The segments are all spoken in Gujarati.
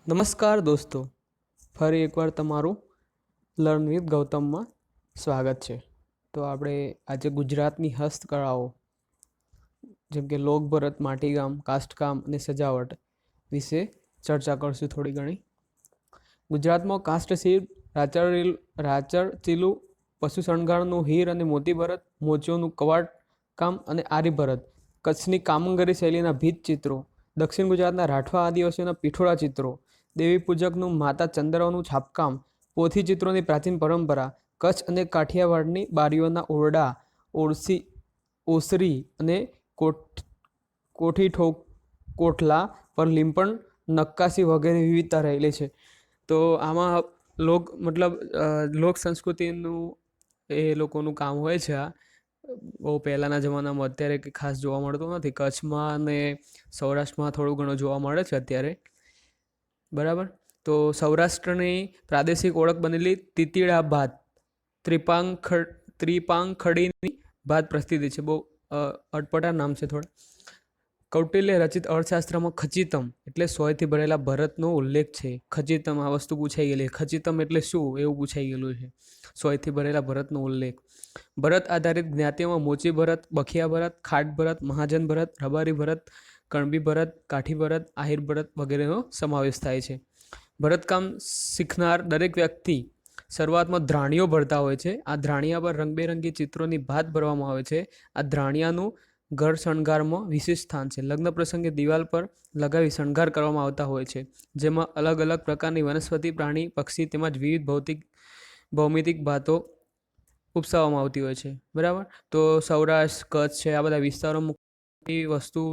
નમસ્કાર દોસ્તો, ફરી એકવાર તમારું લર્ન વિથ ગૌતમમાં સ્વાગત છે. તો આપણે આજે ગુજરાતની હસ્તકળાઓ જેમ કે લોકભરત, માટીકામ, કાષ્ટકામ અને સજાવટ વિશે ચર્ચા કરશું થોડી ઘણી. ગુજરાતમાં કાષ્ટશિલ્પ, રાચરચીલું, પશુ શણગારનું હીર અને મોતી ભરત, મોચીઓનું કવાટ કામ અને આરીભરત, કચ્છની કામંગરી શૈલીના ભીત ચિત્રો, દક્ષિણ ગુજરાતના રાઠવા આદિવાસીઓના પીઠોળા ચિત્રો, દેવી પૂજકનું માતા ચંદ્રાઓનું છાપકામ, પોથી ચિત્રોની પ્રાચીન પરંપરા, કચ્છ અને કાઠિયાવાડની બારીઓના ઓરડા, ઓસરી અને કોઠી કોઠલા પર લીંપણ નક્કાશી વગેરે વિવિધતા રહેલી છે. તો આમાં લોક સંસ્કૃતિનું એ લોકોનું કામ હોય છે. આ બહુ પહેલાંના જમાનામાં, અત્યારે કંઈ ખાસ જોવા મળતું નથી. કચ્છમાં અને સૌરાષ્ટ્રમાં થોડું ઘણું જોવા મળે છે અત્યારે. બરાબર. તો સૌરાષ્ટ્રની પ્રાદેશિક ઓળખ બનેલી તીતીડા ભાત, ત્રિપાંખડીની ભાત પ્રસિદ્ધ છે. બહુ અટપટા નામ છે થોડા. કૌટિલ્ય રચિત અર્થશાસ્ત્રમાં ખચિતમ એટલે સોયથી ભરેલા ભરતનો ઉલ્લેખ છે. ખચિતમ આ વસ્તુ પૂછાઈ ગયેલી. ખચિતમ એટલે શું એવું પૂછાઈ ગયેલું છે. સોયથી ભરેલા ભરતનો ઉલ્લેખ. ભરત આધારિત જ્ઞાતિઓમાં મોચી ભરત, બખિયા ભરત, ખાટ ભરત, મહાજન ભરત, રબારી ભરત, કણબી ભરત, કાઠી ભરત, આહિર ભરત વગેરેનો સમાવેશ થાય છે. ભરતકામ શીખનાર દરેક વ્યક્તિ શરૂઆતમાં ધ્રાણીઓ ભરતા હોય છે. આ ધ્રાણીયા પર રંગબેરંગી ચિત્રોની ભાત ભરવામાં આવે છે. આ ધ્રાણીયાનું ઘર શણગારમાં વિશેષ સ્થાન છે. લગ્ન પ્રસંગે દિવાલ પર લગાવી શણગાર કરવામાં આવતા હોય છે, જેમાં અલગ અલગ પ્રકારની વનસ્પતિ, પ્રાણી, પક્ષી તેમજ વિવિધ ભૌમિતિક ભાતો ઉપસાવવામાં આવતી હોય છે. બરાબર. તો સૌરાષ્ટ્ર, કચ્છ છે, આ બધા વિસ્તારોમાં વસ્તુ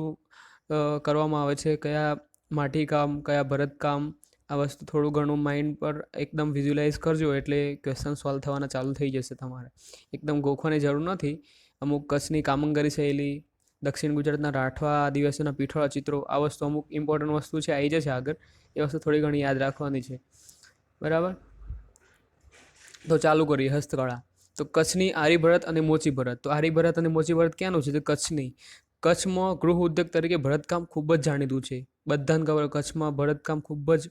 કરવામાં આવે છે. કયા માટીકામ, કયા ભરતકામ, આ વસ્તુ થોડું ઘણું માઇન્ડ પર એકદમ વિઝ્યુલાઇઝ કરજો એટલે ક્વેશ્ચન સોલ્વ થવાના ચાલુ થઈ જશે તમારે. એકદમ ગોખવાની જરૂર નથી. અમુક કચ્છની કામંગરી શૈલી, દક્ષિણ ગુજરાતના રાઠવા આદિવાસીઓના પીઠોળા ચિત્રો, આ વસ્તુ અમુક ઇમ્પોર્ટન્ટ વસ્તુ છે, આવી જશે આગળ. એ વસ્તુ થોડી ઘણી યાદ રાખવાની છે. બરાબર. તો ચાલુ કરીએ હસ્તકળા. તો કચ્છની આરીભરત અને મોચી ભરત. તો આરીભરત અને મોચી ભરત ક્યાંનું છે? તો કચ્છની. કચ્છમાં ગૃહ ઉદ્યોગ તરીકે ભરતકામ ખૂબ જ જાણીતું છે. બધાને ખબર કચ્છમાં ભરતકામ ખૂબ જ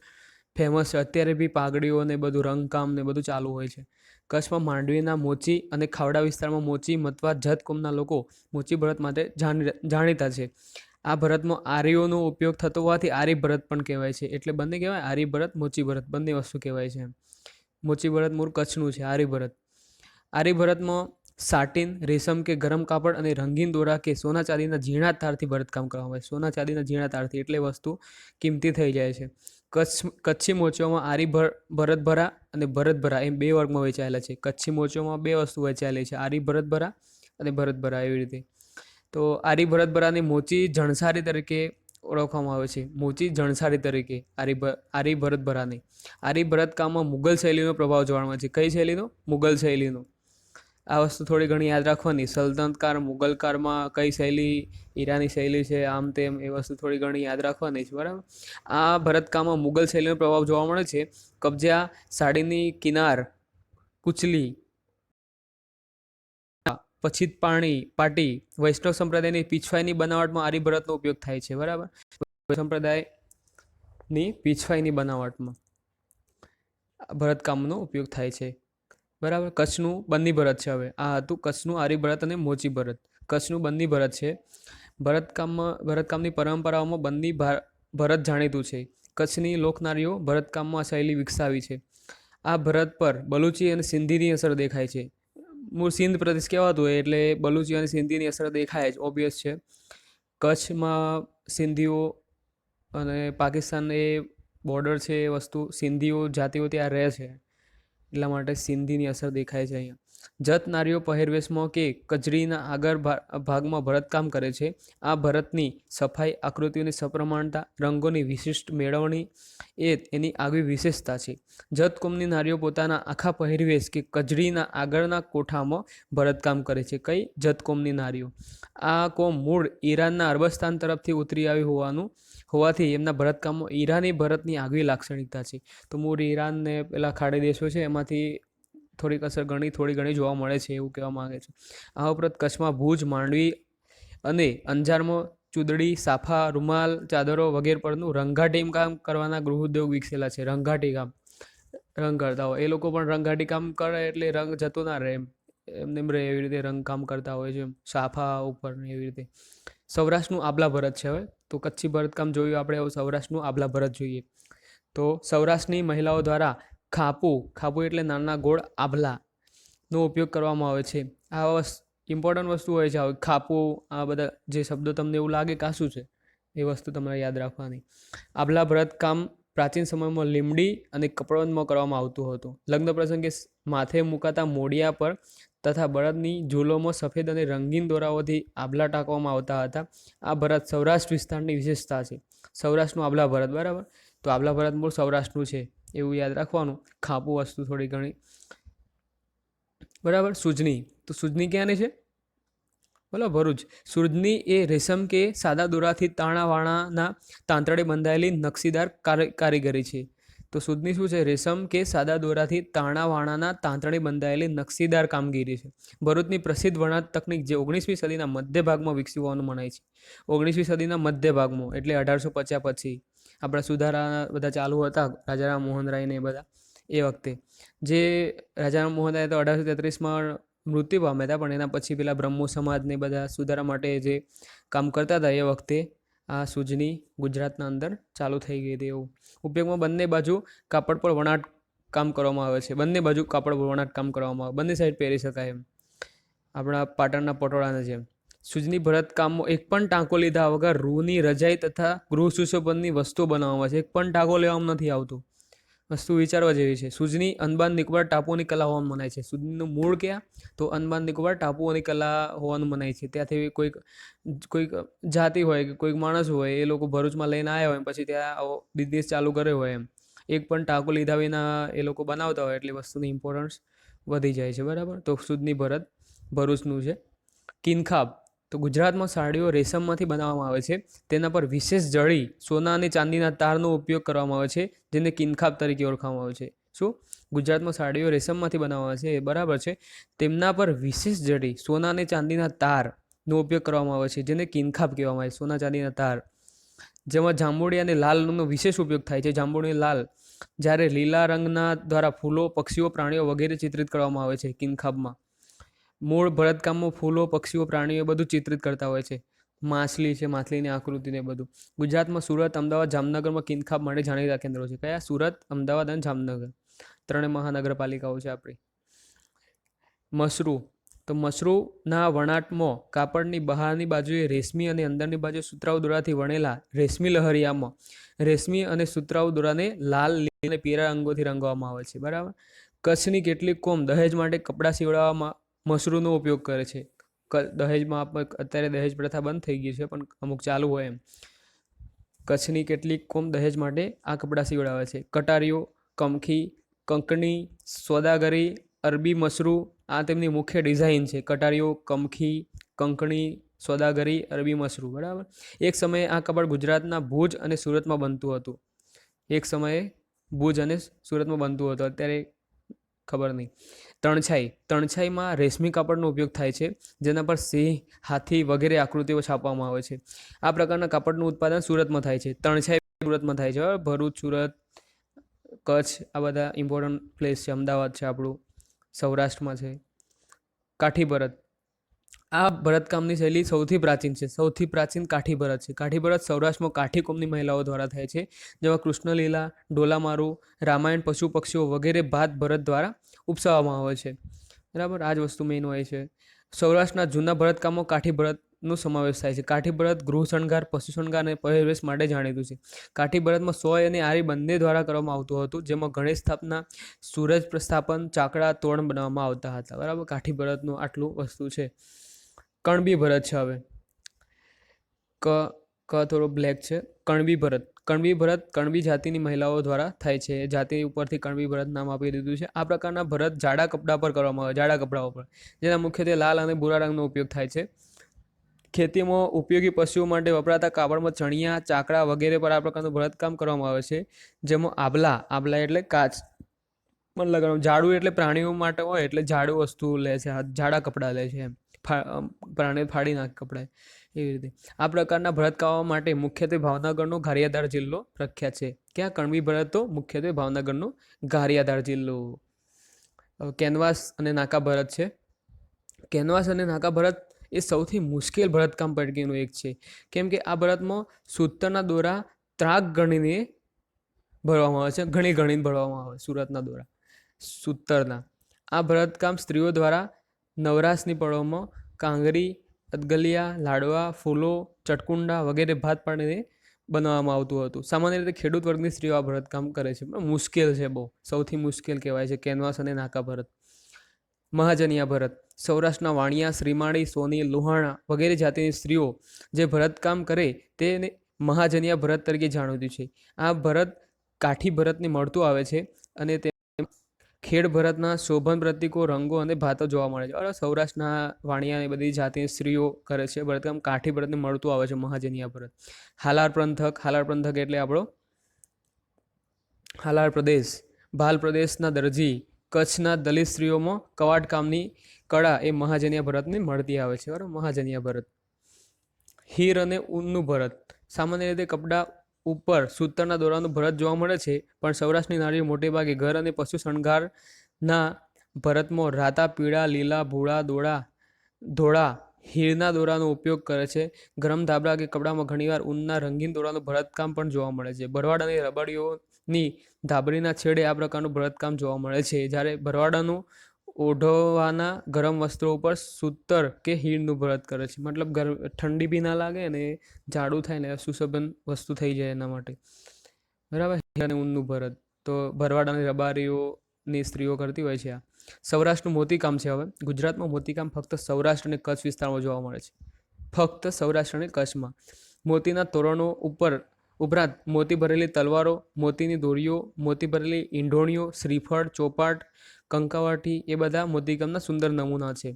ફેમસ છે. અત્યારે બી પાઘડીઓ ને બધું રંગકામ ને બધું ચાલુ હોય છે. કચ્છમાં માંડવીના મોચી અને ખાવડા વિસ્તારમાં મોચી, મતવા, જત કોમના લોકો મોચી ભરત માટે જાણીતા છે. આ ભરતમાં આરીઓનો ઉપયોગ થતો હોવાથી આરી ભરત પણ કહેવાય છે. એટલે બંને કહેવાય, આરી ભરત, મોચી ભરત, બંને વસ્તુ કહેવાય છે. મોચી ભરત મૂળ કચ્છનું છે. આરી ભરત. આરી ભરતમાં સાટીન, રેશમ કે ગરમ કાપડ અને રંગીન દોરા કે સોના ચાંદીના ઝીણા તારથી ભરતકામ કરવામાં આવે છે. સોના ચાંદીના ઝીણા તારથી એટલે વસ્તુ કિંમતી થઈ જાય છે. કચ્છી મોચીઓમાં આરી ભરતભરા અને ભરતભરા એમ બે વર્ગમાં વહેંચાયેલા છે. કચ્છી મોચીઓમાં બે વસ્તુ વહેંચાયેલી છે, આરી ભરતભરા અને ભરતભરા, એવી રીતે. તો આરી ભરતભરાની મોચી જણસારી તરીકે ઓળખવામાં આવે છે. મોચી જણસારી તરીકે આરી ભરતભરાની. આરી ભરતકામમાં મુગલ શૈલીનો પ્રભાવ જોવા મળે છે. કઈ શૈલીનો? મુગલ શૈલીનો. આ વસ્તુ થોડી ઘણી યાદ રાખવાની. સલ્તનતકાળ, મુગલકાળમાં કઈ શૈલી, ઈરાની શૈલી છે, આમ તેમ એ વસ્તુ થોડી ઘણી યાદ રાખવાની છે. બરાબર. આ ભરતકામમાં મુગલ શૈલીનો પ્રભાવ જોવા મળે છે. કબજા, સાડીની કિનાર, કુચલી, પછી પાટી, વૈષ્ણવ સંપ્રદાયની પીછવાઈની બનાવટમાં આરી ભરતનો ઉપયોગ થાય છે. બરાબર. સંપ્રદાયની પીછવાઈની બનાવટમાં ભરતકામનો ઉપયોગ થાય છે. બરાબર. કચ્છનું બન્ની ભરત છે. હવે આ હતું કચ્છનું આરી ભરત અને મોચી ભરત. કચ્છનું બન્ની ભરત છે. ભરતકામની પરંપરાઓમાં બન્ની ભરત જાણીતું છે. કચ્છની લોકનારીઓ ભરતકામમાં શૈલી વિકસાવી છે. આ ભરત પર બલુચી અને સિંધીની અસર દેખાય છે. મૂળ સિંધ પ્રદેશ કહેવાતું હોય એટલે બલુચી અને સિંધીની અસર દેખાય જ, ઓબ્વિયસ છે. કચ્છમાં સિંધીઓ અને પાકિસ્તાન એ બોર્ડર છે, એ વસ્તુ સિંધીઓ જાતિઓ ત્યાં રહે છે, એટલા માટે સિંધીની અસર દેખાય છે અહીંયા. જત નારીઓ પહેરવેશમાં કે કજરીના આગળ ભાગમાં ભરતકામ કરે છે. આ ભરતની સફાઈ, આકૃતિઓની સપ્રમાણતા, રંગોની વિશિષ્ટ મેળવણી એ એની આગવી વિશેષતા છે. જત કોમની નારીઓ પોતાના આખા પહેરવેશ કે કજરીના આગળના કોઠામાં ભરતકામ કરે છે. કઈ? જત કોમની નારીઓ. આ કોમ મૂળ ઈરાનના અરબસ્તાન તરફથી ઉતરી આવી હોવાથી એમના ભરતકામમાં ઈરાની ભરતની આગવી લાક્ષણિકતા છે. તો મૂળ ઈરાન ને પેલા ખાડી દેશો છે એમાંથી થોડીક અસર થોડી ઘણી જોવા મળે છે, એવું કહેવા માંગે છે. આ ઉપરાંત કચ્છમાં ભુજ, માંડવી અને અંજારમાં ચૂદડી, સાફા, રૂમાલ, ચાદરો વગેરે પરનું રંગાટી કામ કરવાના ગૃહ ઉદ્યોગ વિકસેલા છે. રંગાટી કામ રંગ કરતા હોય એ લોકો પણ રંગાટી કામ કરે એટલે રંગ જતો ના રહે એમને રહે એવી રીતે રંગ કામ કરતા હોય છે સાફા ઉપર ને એવી રીતે. સૌરાષ્ટ્રનું આભલા ભરત છે. હવે તો કચ્છી ભરતકામ જોયું આપણે, હવે સૌરાષ્ટ્રનું આભલા ભરત જોઈએ. તો સૌરાષ્ટ્રની મહિલાઓ દ્વારા ખાપુ એટલે નાના ગોળ આભલાનો ઉપયોગ કરવામાં આવે છે. આ ઇમ્પોર્ટન્ટ વસ્તુ હોય છે. ખાપુ, આ બધા જે શબ્દો તમને એવું લાગે કે આ શું છે એ વસ્તુ તમારે યાદ રાખવાની. આભલા ભરતકામ પ્રાચીન સમયમાં લીમડી અને કપડવંતમાં કરવામાં આવતું હતું. લગ્ન પ્રસંગે માથે મુકાતા મોડિયા પર તથા બળદની ઝૂલોમાં સફેદ અને રંગીન દોરાઓથી આભલા ટાંકવામાં આવતા હતા. આ ભરત સૌરાષ્ટ્ર વિસ્તારની વિશેષતા છે. સૌરાષ્ટ્રનું આભલા ભરત, બરાબર. તો આભલા ભરત મૂળ સૌરાષ્ટ્રનું છે એવું યાદ રાખવાનું. ખાપુ વસ્તુ થોડી ઘણી, બરાબર. સૂજની, તો સૂજની ક્યાંની છે? બોલો, ભરૂચ. સૂજની એ રેશમ કે સાદા દોરાથી તાણાવાણાના તાંતરડે બંધાયેલી નકશીદાર કારીગરી છે. તો સૂજની શું છે? રેશમ કે સાદા દોરાથી તાણાવાણાના તાંતરડે બંધાયેલી નકશીદાર કામગીરી છે. ભરૂચની પ્રસિદ્ધ વણાટ તકનિક જે 19મી સદીના મધ્ય ભાગમાં વિકસી હોવાનું મનાય છે. 19મી સદીના મધ્ય ભાગમાં એટલે 1850 પછી આપણા સુધારા બધા ચાલુ હતા, રાજારામ મોહન રાય ને એ બધા, એ વખતે જે રાજારામ મોહન રાય તો 1833માં મૃત્યુ પામ્યા હતા, પણ એના પછી પેલા બ્રહ્મો સમાજને બધા સુધારા માટે જે કામ કરતા હતા એ વખતે આ સૂજની ગુજરાતના અંદર ચાલુ થઈ ગઈ હતી. એવું ઉપયોગમાં બંને બાજુ કાપડ પર વણાટ કામ કરવામાં આવે છે. બંને બાજુ કાપડ પર વણાટ કામ કરવામાં આવે, બંને સાઈડ પહેરી શકાય એમ, આપણા પાટણના પટોળાના જેમ. સૂજની ભરતકામમાં એક પણ ટાંકો લીધા વગર રૂની રજાઈ તથા ગૃહ સુશોભનની વસ્તુઓ બનાવવામાં છે. એક પણ ટાંકો લેવામાં નથી આવતું. વસ્તુ વિચારવા જેવી છે. સૂજની અંદમાન નિકોબાર ટાપુઓની કલા હોવાનું મનાય છે. સૂજનીનું મૂળ ક્યાં? તો અંદમાન નિકોબાર ટાપુઓની કલા હોવાનું મનાય છે. ત્યાંથી કોઈક જાતિ હોય કે કોઈક માણસ હોય એ લોકો ભરૂચમાં લઈને આવ્યા હોય પછી ત્યાં આવો બિઝનેસ ચાલુ કર્યો હોય એમ. એક પણ ટાંકો લીધા વિના એ લોકો બનાવતા હોય એટલે વસ્તુની ઇમ્પોર્ટન્સ વધી જાય છે, બરાબર. તો સૂજની ભરત ભરૂચનું છે. કિનખાબ, તો ગુજરાતમાં સાડીઓ રેશમમાંથી બનાવવામાં આવે છે. તેના પર વિશેષ જડી સોના અને ચાંદીના તારનો ઉપયોગ કરવામાં આવે છે, જેને કિનખાબ તરીકે ઓળખવામાં આવે છે. શું? ગુજરાતમાં સાડીઓ રેશમમાંથી બનાવવામાં આવે છે, એ બરાબર છે. તેમના પર વિશેષ જડી સોના અને ચાંદીના તારનો ઉપયોગ કરવામાં આવે છે, જેને કિનખાબ કહેવામાં આવે છે. સોના ચાંદીના તાર, જેમાં જાંબુડી અને લાલ રંગનો વિશેષ ઉપયોગ થાય છે. જાંબુડી અને લાલ, જ્યારે લીલા રંગના દ્વારા ફૂલો, પક્ષીઓ, પ્રાણીઓ વગેરે ચિત્રિત કરવામાં આવે છે કિનખાબમાં. મૂળ ભરતકામમાં ફૂલો, પક્ષીઓ, પ્રાણીઓ બધું ચિત્રિત કરતા હોય છે. માછલી છે, માછલીની આકૃતિને બધું. ગુજરાતમાં સુરત, અમદાવાદ, જામનગરમાં કિનખાબ માટે જાણીતા કેન્દ્રો છે. કયા? સુરત, અમદાવાદ અને જામનગર, ત્રણેય મહાનગરપાલિકાઓ છે આપણી. મશરૂ, તો મશરૂના વણાટમાં કાપડની બહારની બાજુએ રેશમી અને અંદરની બાજુએ સુતરાઉ દોરાથી વણેલા રેશમી લહરિયામાં રેશમી અને સુતરાઉ દોરાને લાલ, લીલા અને પીળા રંગોથી રંગવામાં આવે છે, બરાબર. કચ્છની કેટલીક કોમ દહેજ માટે કપડાં સીવડાવવામાં મશરૂનો ઉપયોગ કરે છે. દહેજમાં અત્યારે દહેજ પ્રથા બંધ થઈ ગઈ છે પણ અમુક ચાલુ હોય એમ. કચ્છની કેટલીક કોમ દહેજ માટે આ કપડાં સીવડાવે છે. કટારીઓ, કમખી, કંકણી, સોદાગરી, અરબી મશરૂ આ તેમની મુખ્ય ડિઝાઇન છે. કટારીઓ, કમખી, કંકણી, સોદાગરી, અરબી મશરૂ, બરાબર. એક સમયે આ કાપડ ગુજરાતના ભુજ અને સુરતમાં બનતું હતું. એક સમયે ભુજ અને સુરતમાં બનતું હતું, અત્યારે ખબર નહીં. તણછાઈમાં રેશમી કાપડનો ઉપયોગ થાય છે, જેના પર સિંહ, હાથી વગેરે આકૃતિઓ છાપવામાં આવે છે. આ પ્રકારના કાપડનું ઉત્પાદન સુરતમાં થાય છે. તણછાઈ સુરતમાં થાય છે. ભરૂચ, સુરત, કચ્છ આ બધા ઇમ્પોર્ટન્ટ પ્લેસ છે. અમદાવાદ છે આપણું, સૌરાષ્ટ્રમાં છે. કાઠી ભરત, આ ભરતકામની શૈલી સૌથી પ્રાચીન છે. સૌથી પ્રાચીન કાઠી ભરત છે. કાઠી ભરત સૌરાષ્ટ્રમાં કાઠી કોમની મહિલાઓ દ્વારા થાય છે, જેમાં કૃષ્ણલીલા, ડોલામારું, રામાયણ, પશુ પક્ષીઓ વગેરે ભાત ભરત દ્વારા ઉપસાવવામાં આવે છે, બરાબર. આ જ વસ્તુ મેઇન હોય છે. સૌરાષ્ટ્રના જૂના ભરતકામમાં કાઠી ભરતનો સમાવેશ થાય છે. કાઠી ભરત ગૃહ શણગાર, પશુ શણગાર અને પહેરવેશ માટે જાણીતું છે. કાઠી ભરતમાં સોય અને આરી બંને દ્વારા કરવામાં આવતું હતું, જેમાં ગણેશ સ્થાપના, સૂરજ પ્રસ્થાપન, ચાકડા, તોરણ બનાવવામાં આવતા હતા, બરાબર. કાઠી ભરતનું આટલું વસ્તુ છે. કણબી ભરત છે. હવે ક થોડો બ્લેક છે. કણબી ભરત કણબી જાતિની મહિલાઓ દ્વારા થાય છે. જાતિ ઉપરથી કણબી ભરત નામ આપી દીધું છે. આ પ્રકારના ભરત જાડા કપડા પર કરવામાં આવે, જાડા કપડાઓ પર, જેના મુખ્યત્વે લાલ અને ભૂરા રંગનો ઉપયોગ થાય છે. ખેતીમાં ઉપયોગી પશુઓ માટે વપરાતા કાપડમાં ચણિયા, ચાકડા વગેરે પર આ પ્રકારનું ભરતકામ કરવામાં આવે છે, જેમાં આભલા એટલે કાચ પણ લગાડવાનું. જાડું એટલે પ્રાણીઓ માટે હોય એટલે જાડું વસ્તુ લે છે, જાડા કપડાં લે છે એમ. પ્રાણીઓ ફાડી નાખે કપડાં. એવી રીતે આ પ્રકારના ભરતકામો માટે મુખ્યત્વે ભાવનગરનો ગારિયાધાર જિલ્લો પ્રખ્યાત છે. ક્યાં કણવી ભરત? તો મુખ્યત્વે ભાવનગરનો ગારિયાધાર જિલ્લો. કેનવાસ અને નાકા ભરત છે. કેનવાસ અને નાકા ભરત એ સૌથી મુશ્કેલ ભરતકામ પૈકીનું એક છે, કેમ કે આ ભરતમાં સૂતરના દોરા ત્રાક ગણીને ભરવામાં આવે છે, ગણીને ભરવામાં આવે સુરતના દોરા સૂતરના. આ ભરતકામ સ્ત્રીઓ દ્વારા નવરાશની પળોમાં કાંગરી, અદગલિયા, લાડવા, ફૂલો, ચટકુંડા વગેરે ભાત પાડીને બનાવવામાં આવતું હતું. સામાન્ય રીતે ખેડૂત વર્ગની સ્ત્રીઓ આ ભરતકામ કરે છે, પણ મુશ્કેલ છે બહુ, સૌથી મુશ્કેલ કહેવાય છે કેનવાસ અને નાકા ભરત. મહાજનિયા ભરત સૌરાષ્ટ્રના વાણિયા, શ્રીમાળી, સોની, લોહાણા વગેરે જાતિની સ્ત્રીઓ જે ભરતકામ કરે તેને મહાજનિયા ભરત તરીકે જાણીતું છે. આ ભરત કાઠી ભરતને મળતું આવે છે અને તે ખેડ ભરતના શોભન પ્રતીકો, રંગો અને ભાતો જોવા મળે છે. અને સૌરાષ્ટ્રના વાણિયા એ બધી જાતિની સ્ત્રીઓ કરે છે ભરતકામ. કાઠી ભરતને મળતું આવે છે મહાજનિયા ભરત. હાલાર પંથક એટલે આપણો હાલાર પ્રદેશ, ભાલ પ્રદેશના દરજી, કચ્છના દલિત સ્ત્રીઓમાં કવાટ કામની કળા એ મહાજનિયા ભરતને મળતી આવે છે. બરાબર, મહાજનિયા ભરત. હીર અને ઊનનું ભરત સામાન્ય રીતે કપડા ઉપર સૂતરના દોરાનું ભરત જોવા મળે છે, પણ સૌરાષ્ટ્રની નારીઓ મોટે ભાગે ઘર અને પશુ શણગારના ભરતમાં રાતા, પીળા, લીલા, ભૂરા, ધોળા હીરના દોરાનો ઉપયોગ કરે છે. ગરમ ધાબળા કે કપડામાં ઘણીવાર ઊનના રંગીન દોરાનું ભરતકામ પણ જોવા મળે છે. ભરવાડ અને રબારીઓની ધાબળીના છેડે આ પ્રકારનું ભરતકામ જોવા મળે છે, જ્યારે ભરવાડાનું ઓઢવાના ગરમ વસ્ત્રો ઉપર સૂતર કે હીરનું ભરત કરે છે. મતલબ ઠંડી બી ના લાગે અને જાડું થાય ને સુશોભન વસ્તુ થઈ જાય એના માટે. બરાબર. અને ઊનનું ભરત તો ભરવાડ અને રબારીઓની સ્ત્રીઓ કરતી હોય છે. આ સૌરાષ્ટ્રનું મોતીકામ છે. હવે ગુજરાતમાં મોતીકામ ફક્ત સૌરાષ્ટ્ર અને કચ્છ વિસ્તારમાં જોવા મળે છે. ફક્ત સૌરાષ્ટ્ર અને કચ્છમાં. મોતીના તોરણો ઉપરાંત મોતી ભરેલી તલવારો, મોતીની દોરીઓ, મોતી ભરેલી ઈંઢોણીઓ, શ્રીફળ, ચોપાટ, કંકાવટી એ બધા મોતીકામના સુંદર નમૂના છે.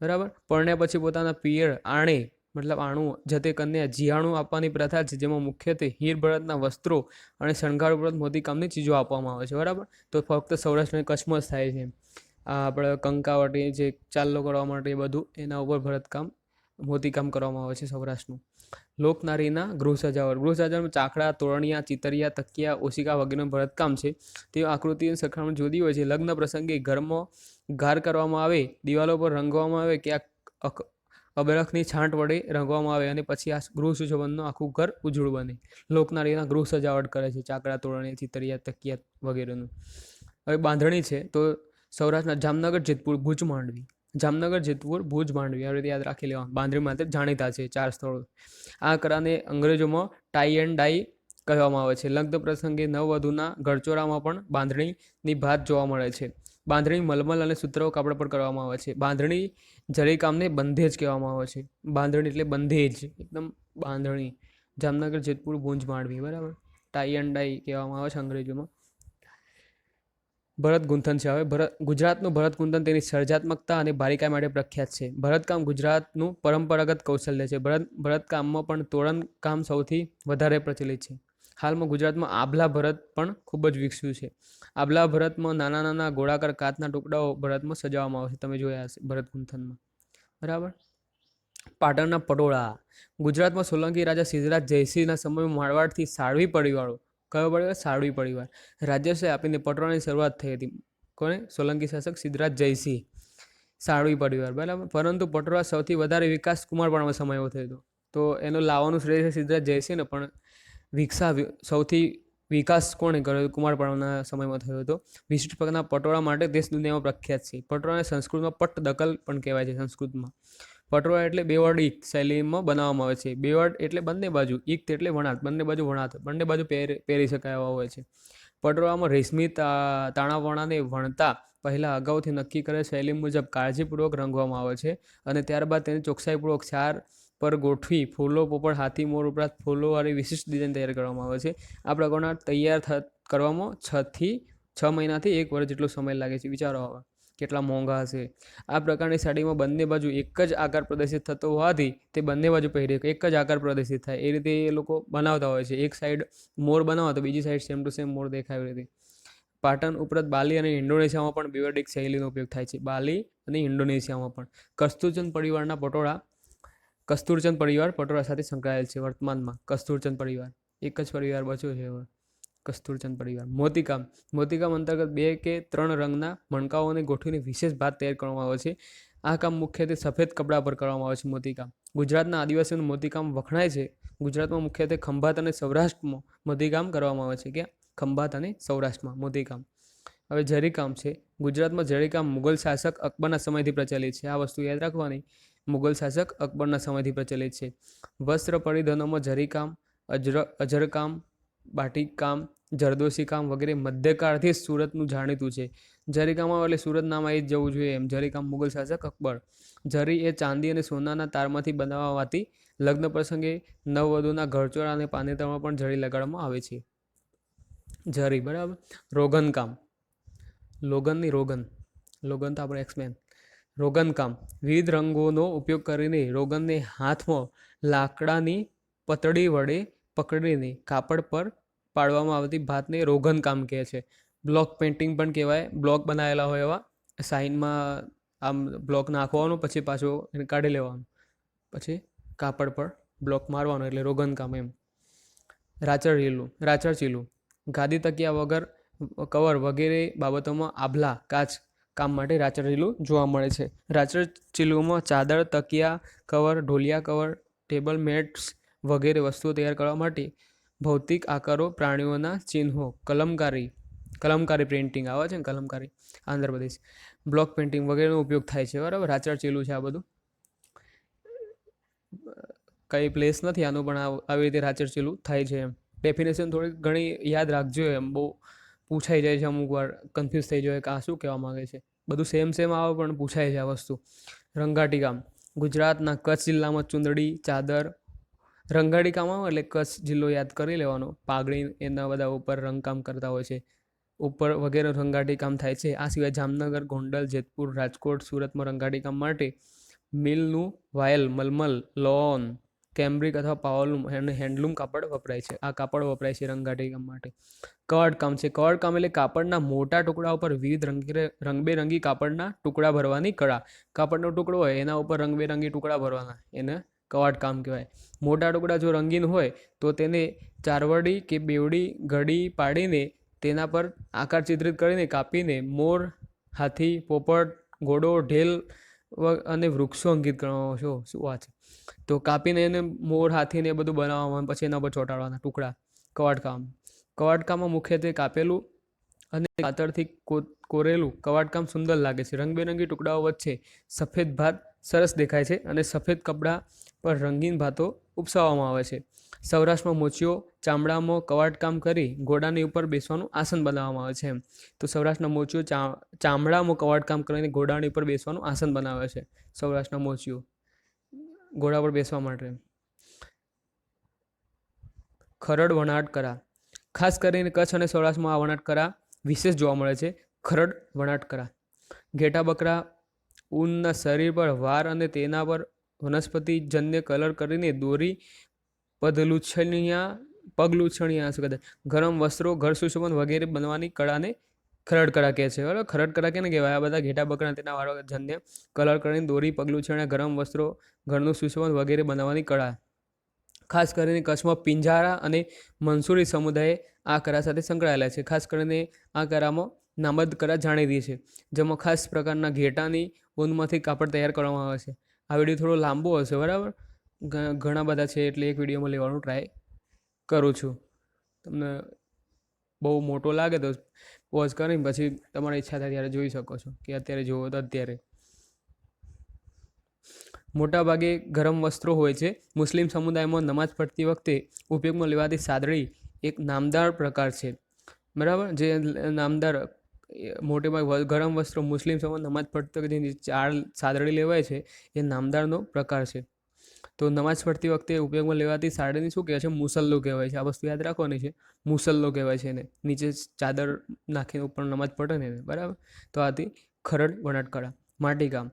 બરાબર. પરણ્યા પછી પોતાના પિયર આણે મતલબ આણું જતે કન્યા જીયાણું આપવાની પ્રથા છે, જેમાં મુખ્યત્વે હીર ભરતના વસ્ત્રો અને શણગાર ઉપરાંત મોતીકામની ચીજો આપવામાં આવે છે. બરાબર. તો ફક્ત સૌરાષ્ટ્ર અને કચ્છમાં જ થાય છે. આ આપણે કંકાવટી જે ચાલ્લો કરવા માટે એ બધું એના ઉપર ભરતકામ મોતીકામ કરવામાં આવે છે સૌરાષ્ટ્રનું. લોકનારીના ગૃહ સજાવટ ચાકડા, તોરણિયા, ચિતરિયા, તકિયા, ઓશિકા વગેરેનું ભરતકામ છે. તે આકૃતિની સરખામણી જુદી હોય છે. લગ્ન પ્રસંગે ઘરમાં ગાર કરવામાં આવે, દિવાલો પર રંગવામાં આવે કે અબરખની છાંટ વડે રંગવામાં આવે અને પછી આ ગૃહ સુશોભનનું આખું ઘર ઉજળું બને. લોકનારીના ગૃહ સજાવટ કરે છે, ચાકડા, તોરણિયા, ચિતરિયા, તકિયા વગેરેનું. હવે બાંધણી છે તો સૌરાષ્ટ્રના જામનગર, જેતપુર, ભુજ, માંડવી. જામનગર, જેતપુર, ભુજ, માંડવી આવી રીતે યાદ રાખી લેવા. બાંધણી માટે જાણીતા છે 4 સ્થળો. આ કળાને અંગ્રેજોમાં ટાઈ એન્ડ ડાઈ કહેવામાં આવે છે. લગ્ન પ્રસંગે નવવધુના ગળચોરામાં પણ બાંધણીની ભાત જોવા મળે છે. બાંધણી મલમલ અને સુતરાઉ કાપડ પર કરવામાં આવે છે. બાંધણી જરીકામને બંધેજ કહેવામાં આવે છે. બાંધણી એટલે બંધેજ, એકદમ બાંધણી. જામનગર, જેતપુર, ભુજ, માંડવી. બરાબર. ટાઈ એન્ડ ડાઈ કહેવામાં આવે છે અંગ્રેજોમાં. ભરત ગૂંથન છે. હવે ગુજરાતનું ભરત ગૂંથન તેની સર્જનાત્મકતા અને બારીકાઈ માટે પ્રખ્યાત છે. ભરતકામ ગુજરાતનું પરંપરાગત કૌશલ્ય છે. ભરતકામમાં પણ તોરણ કામ સૌથી વધારે પ્રચલિત છે. હાલમાં ગુજરાતમાં આભલા ભરત પણ ખૂબ જ વિકસ્યું છે. આભલા ભરતમાં નાના નાના ગોળાકાર કાચના ટુકડાઓ ભરતમાં સજાવવામાં આવે છે. તમે જોયા હશે ભરત ગૂંથનમાં. બરાબર. પાટણના પટોળા. ગુજરાતમાં સોલંકી રાજા સિદ્ધરાજ જયસિંહના સમયમાં મારવાડથી સાળવી પરિવારો, કયો પરિવાર? સાળવી પરિવાર રાજ્યશ્રી આપીને પટોળાની શરૂઆત થઈ હતી. કોને? સોલંકી શાસક સિદ્ધરાજ જયસિંહ. સાળવી પરિવાર. બરાબર. પરંતુ પટોળા સૌથી વધારે વિકાસ કુમારપાળામાં સમયમાં થયો હતો. તો એનો લાવવાનું શ્રેય છે સિદ્ધરાજ જયસિંહને, પણ સૌથી વિકાસ કોણે કર્યો? કુમારપાળાના સમયમાં થયો હતો. વિશિષ્ટ પ્રકારના પટોળા માટે દેશ દુનિયામાં પ્રખ્યાત છે. પટોળાને સંસ્કૃતમાં પટ્ટદકલ પણ કહેવાય છે. સંસ્કૃતમાં પટોળા એટલે બેવડ ઇક્ત શૈલીમાં બનાવવામાં આવે છે. બેવડ એટલે બંને બાજુ, ઇક્ત એટલે વણાટ, બંને બાજુ વણાટ, બંને બાજુ પહેરી શકાય એવા હોય છે. પટોળામાં રેશમી તાણાવાણાને વણતા પહેલાં અગાઉથી નક્કી કરેલ શૈલી મુજબ કાળજીપૂર્વક રંગવામાં આવે છે અને ત્યારબાદ તેને ચોકસાઈપૂર્વક 4 પર ગોઠવી ફૂલો, પોપડ, હાથી, મોર ઉપરાંત ફૂલોવાળી વિશિષ્ટ ડિઝાઇન તૈયાર કરવામાં આવે છે. આ પ્રકારના તૈયાર કરવામાં 6 મહિનાથી 1 વર્ષ જેટલો સમય લાગે છે. વિચારો હવે કેટલા મોંઘા હશે. આ પ્રકારની સાડીમાં બંને બાજુ એક જ આકાર પ્રદર્શિત થતો હોવાથી તે બંને બાજુ પહેરી એક જ આકાર પ્રદર્શિત થાય એ રીતે એ લોકો બનાવતા હોય છે. એક સાઈડ મોર બનાવો તો બીજી સાઈડ સેમ ટુ સેમ મોર દેખાય એવી રીતે. પાટણ ઉપરાંત બાલી અને ઇન્ડોનેશિયામાં પણ બેવડિક શૈલીનો ઉપયોગ થાય છે. બાલી અને ઇન્ડોનેશિયામાં પણ કસ્તુરચંદ પરિવારના પટોળા કસ્તુરચંદ પરિવાર પટોળા સાથે સંકળાયેલ છે વર્તમાનમાં. કસ્તુરચંદ પરિવાર એક જ પરિવાર બચ્યો છે હવે. કસ્તુરચંદ પરિવાર. મોતીકામ. મોતીકામ અંતર્ગત 2 કે 3 રંગના મણકાઓને ગોઠવીને વિશેષ ભાત તૈયાર કરવામાં આવે છે. આ કામ મુખ્યત્વે સફેદ કપડા પર કરવામાં આવે છે. મોતીકામ. ગુજરાતના આદિવાસીઓનું મોતીકામ વખણાય છે. ગુજરાતમાં મુખ્યત્વે ખંભાત અને સૌરાષ્ટ્રમાં મોતીકામ કરવામાં આવે છે. ક્યાં? ખંભાત અને સૌરાષ્ટ્રમાં મોતીકામ. હવે જરીકામ છે. ગુજરાતમાં જરીકામ મુગલ શાસક અકબરના સમયથી પ્રચલિત છે. આ વસ્તુ યાદ રાખવાની. મુગલ શાસક અકબરના સમયથી પ્રચલિત છે. વસ્ત્ર પરિધાનોમાં જરીકામ, અજરકામ, બાટિકકામ, જરદોશી કામ વગેરે મધ્યકાળથી સુરતનું જાણીતું છે. જરીકામ એટલે સુરત નામ આવી જ જવું જોઈએ એમ. જરીકામ મુગલ શાસક અકબર. જરી એ ચાંદી અને સોનાના તારમાંથી બનાવવાથી લગ્ન પ્રસંગે નવવધુના ઘરચોળા અને પાનેતરમાં પણ જરી લગાડવામાં આવે છે. જરી બરાબર. રોગનકામ. લોગનની રોગન તો આપણે એક્સમેન. રોગનકામ. વિવિધ રંગોનો ઉપયોગ કરીને રોગનને હાથમાં લાકડાની પતળી વડે પકડીને કાપડ પર પાડવામાં આવતી ભાતને રોગનકામ કહે છે. બ્લોક પેઇન્ટિંગ પણ કહેવાય. બ્લોક બનાવેલા હોય એવા સાઇનમાં આમ બ્લોક નાખવાનો, પછી પાછો એને કાઢી લેવાનો, પછી કાપડ પર બ્લોક મારવાનો, એટલે રોગનકામ એમ. રાચરચીલું. ગાદી તકિયા વગર કવર વગેરે બાબતોમાં આભલા કાચ કામ માટે રાચરચીલું જોવા મળે છે. રાચરચીલુંમાં ચાદર, તકિયા કવર, ઢોલિયા કવર, ટેબલ મેટ્સ વગેરે વસ્તુઓ તૈયાર કરવા માટે ભૌતિક આકારો, પ્રાણીઓના ચિહ્નો, કલમકારી પ્રિન્ટિંગ આવે છે ને, કલમકારી આંધ્રપ્રદેશ, બ્લોક પેઇન્ટિંગ વગેરેનો ઉપયોગ થાય છે. બરાબર. રાચરચીલું છે આ બધું. કઈ પ્લેસ નથી આનું, પણ આવી રીતે રાચરચીલું થાય છે એમ. ડેફિનેશન થોડી ઘણી યાદ રાખજો એમ. બહુ પૂછાઈ જાય છે અમુક વાર, કન્ફ્યુઝ થઈ જાય કે આ શું કહેવા માગે છે. બધું સેમ આવે પણ પૂછાય છે આ વસ્તુ. રંગાટી કામ. ગુજરાતના કચ્છ જિલ્લામાં ચુંદડી, ચાદર, રંગાટી કામ આવે એટલે કચ્છ જિલ્લો યાદ કરી લેવાનો. પાઘડી એના બધા ઉપર રંગકામ કરતા હોય છે, ઉપર વગેરે રંગાટી કામ થાય છે. આ સિવાય જામનગર, ગોંડલ, જેતપુર, રાજકોટ, સુરતમાં રંગાટી કામ માટે મિલનું વાયલ, મલમલ, લોન, કેમ્બ્રિક અથવા પાવલૂમ અને હેન્ડલૂમ કાપડ વપરાય છે. આ કાપડ વપરાય છે રંગાટી કામ માટે. કવાડકામ છે. કવાડકામ એટલે કાપડના મોટા ટુકડા ઉપર વિવિધ રંગબેરંગી કાપડના ટુકડા ભરવાની કળા. કાપડનો ટુકડો હોય એના ઉપર રંગબેરંગી ટુકડા ભરવાના, એને કવાડકામ કહેવાય. મોટા ટુકડા જો રંગીન હોય તો તેને ચારવડી કે બેવડી ઘડી પાડીને તેના પર આકાર ચિત્રિત કરીને કાપીને મોર, હાથી, પોપટ, ઘોડો, ઢેલ અને વૃક્ષો અંકિત કરવામાં છો. શું વાત છે. તો કાપીને એને મોર, હાથીને એ બધું બનાવવામાં, પછી એના પર ચોંટાડવાના ટુકડા. કવાડકામ. કવાડકામમાં મુખ્યત્વે કાપેલું અને કાતરથી કોરેલું કવાડકામ સુંદર લાગે છે. રંગબેરંગી ટુકડાઓ વચ્ચે સફેદ ભાત સરસ દેખાય છે અને સફેદ કપડા પર રંગીન ભાતો ઉપસાવવામાં આવે છે. સૌરાષ્ટ્રમાં મોચીઓ ચામડામાં કવાડકામ કરી ઘોડાની ઉપર બેસવાનું આસન બનાવવામાં આવે છે એમ. તો સૌરાષ્ટ્રના મોચીઓ ચામડામાં કવાડકામ કરીને ઘોડાની ઉપર બેસવાનું આસન બનાવે છે. સૌરાષ્ટ્રના મોચીઓ ઘોડા પર બેસવા માટે. ખરડ વણાટ કરા. ખાસ કરીને કચ્છ અને સૌરાષ્ટ્રમાં આ વણાટ કરા વિશેષ જોવા મળે છે. ખરડ વણાટ કરા. ઘેટા બકરા ઊનના શરીર પર વાર અને તેના પર વનસ્પતિજન્ય કલર કરીને દોરી પગલૂછણિયા ગરમ વસ્ત્રો, ઘર સુશોભન વગેરે બનવાની કળાને ખરડ કળા કહે છે. બરાબર. ખરડ કળા કેને કહેવાય? આ બધા ઘેટા બકરા તેના વાળો જન્ય કલર કરીને દોરી, પગલૂછણિયા, ગરમ વસ્ત્રો, ઘરનું સુશોભન વગેરે બનાવવાની કળા. ખાસ કરીને કચ્છમાં પિંજારા અને મંસૂરી સમુદાય આ કળા સાથે સંકળાયેલા છે. ખાસ કરીને આ કળામાં નામદ કળા જાણીતી છે, જેમાં ખાસ પ્રકારના ઘેટાની ઊનમાંથી કાપડ તૈયાર કરવામાં આવે છે. આ વિડીયો થોડો લાંબો હશે, બરાબર. ઘણા બધા છે એટલે એક વિડીયોમાં લેવાનું ટ્રાય કરું છું. તમને બહુ મોટો લાગે તો પોઝ કરીને પછી તમારી ઈચ્છા થાય ત્યારે જોઈ શકો છો, કે અત્યારે જોવો તો અત્યારે. મોટાભાગે ગરમ વસ્ત્રો હોય છે. મુસ્લિમ સમુદાયમાં નમાઝ પડતી વખતે ઉપયોગમાં લેવાતી સાદડી એક નામદાર પ્રકાર છે. બરાબર. જે નામદાર મોટેભાગે ગરમ વસ્ત્રો મુસ્લિમ સમુદાય નમાઝ પડતી વખતે જે સાદડી લેવાય છે એ નામદારનો પ્રકાર છે. તો નમાઝ પડતી વખતે ઉપયોગમાં લેવાતી સાડીને શું કહેવાય છે? મુસલ્લો કહેવાય છે. આ વસ્તુ યાદ રાખવાની છે. મુસલ્લો કહેવાય છે એને. નીચે ચાદર નાખીને ઉપર નમાઝ પડે ને, બરાબર. તો આથી ખરડ વણાટ કળા. માટીકામ.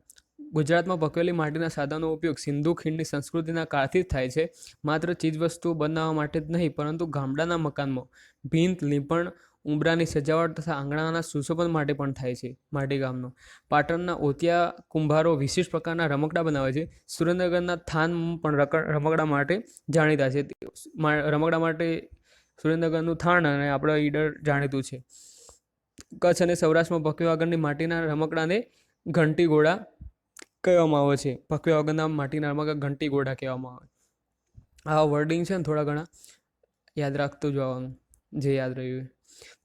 ગુજરાતમાં પકવેલી માટીના સાધનોનો ઉપયોગ સિંધુ ખીણની સંસ્કૃતિના કાળથી જ થાય છે. માત્ર ચીજવસ્તુઓ બનાવવા માટે જ નહીં, પરંતુ ગામડાના મકાનમાં ભીંત, લીંપણ, ઉંબરાની સજાવટ તથા આંગણાના સુશોભન માટે પણ થાય છે માટીકામનો. પાટણના ઓતિયા કુંભારો વિશિષ્ટ પ્રકારના રમકડા બનાવે છે. સુરેન્દ્રનગરના થાન પણ રમકડા માટે જાણીતા છે. રમકડા માટે સુરેન્દ્રનગરનું થાન અને આપણે ઈડર જાણીતું છે. કચ્છ અને સૌરાષ્ટ્રમાં ભક્યો આગળની માટીના રમકડાને ઘંટી ઘોડા કહેવામાં આવે છે. ભક્યો આગળના માટીના રમકડા ઘંટી ઘોડા કહેવામાં આવે. આ વર્ડિંગ છે ને થોડા ઘણા યાદ રાખતું જવાનું જે યાદ રહ્યું.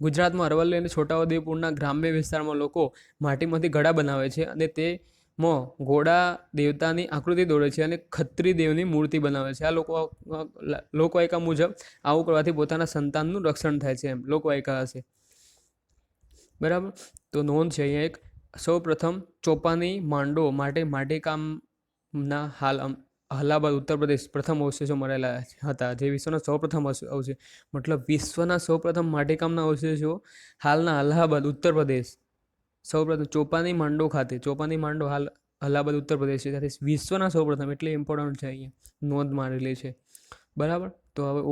ગુજરાતમાં અરવલ્લી અને છોટાઉદેપુરના ગ્રામ્ય વિસ્તારમાં લોકો માટીમાંથી ઘડા બનાવે છે અને તેમાં ઘોડા દેવતાની આકૃતિ દોરે છે અને ખત્રી દેવની મૂર્તિ બનાવે છે. આ લોકવાયકા મુજબ આવું કરવાથી પોતાના સંતાનનું રક્ષણ થાય છે, એમ લોકવાયકા હશે. બરાબર. તો નોંધ છે અહીંયા એક. સૌ પ્રથમ ચોપાની માંડો માટે માટીકામના અલ્હાબાદ ઉત્તર પ્રદેશ પ્રથમ અવશેષો મળેલા હતા, જે વિશ્વના સૌપ્રથમ અવશેષ મતલબ વિશ્વના સૌપ્રથમ માટીકામના અવશેષો હાલના અલ્હાબાદ ઉત્તર પ્રદેશ સૌપ્રથમ ચોપાની માંડો ખાતે. ચોપાની માંડો હાલ અલ્હાબાદ ઉત્તર પ્રદેશ છે, ત્યાંથી વિશ્વના સૌપ્રથમ એટલે ઇમ્પોર્ટન્ટ છે, અહીંયા નોંધ મારેલી છે. બરાબર. તો હવે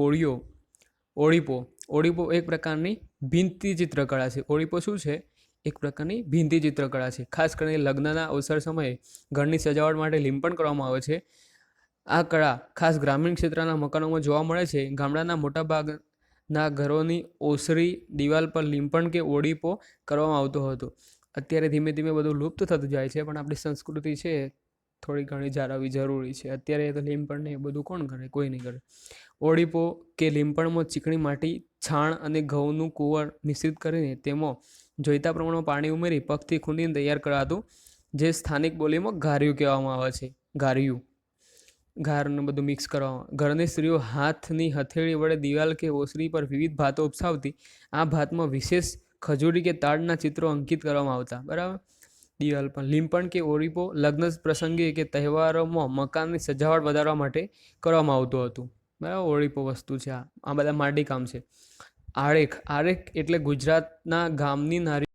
ઓળીપો એક પ્રકારની ભીંતી ચિત્રકળા છે. ઓળીપો શું છે? એક પ્રકારની ભીંતી ચિત્રકળા છે. ખાસ કરીને લગ્નના અવસર સમયે ઘરની સજાવટ માટે લીંપણ કરવામાં આવે છે. આ કળા ખાસ ગ્રામીણ ક્ષેત્રના મકાનોમાં જોવા મળે છે. ગામડાના મોટાભાગના ઘરોની ઓસરી દિવાલ પર લીંપણ કે ઓળીપો કરવામાં આવતો હતો. અત્યારે ધીમે ધીમે બધું લુપ્ત થતું જાય છે, પણ આપણી સંસ્કૃતિ છે થોડી ઘણી જાળવવી જરૂરી છે. અત્યારે તો લીંપણ ને એ બધું કોણ કરે? કોઈ નહીં કરે. ઓળીપો કે લીંપણમાં ચીકણી માટી, છાણ અને ઘઉંનું કુંવર મિશ્રિત કરીને તેમાં જોઈતા પ્રમાણમાં પાણી ઉમેરી પગથી ખૂંદીને તૈયાર કરાતું, જે સ્થાનિક બોલીમાં ઘાર્યું કહેવામાં આવે છે. ઘારનું બધું મિક્સ કરવામાં. ઘરની સ્ત્રીઓ હાથની હથેળી વડે દિવાલ કે ઓસરી પર વિવિધ ભાતો ઉપસાવતી. આ ભાતમાં વિશેષ ખજૂરી કે તાડના ચિત્રો અંકિત કરવામાં આવતા. બરાબર. દિવાલ પર લીંપણ કે ઓળીપો લગ્ન પ્રસંગે કે તહેવારોમાં મકાનની સજાવટ વધારવા માટે કરવામાં આવતું હતું. બરાબર. ઓળીપો વસ્તુ છે. આ બધા માટીકામ છે. આરેખ એટલે ગુજરાતના ગામની નારી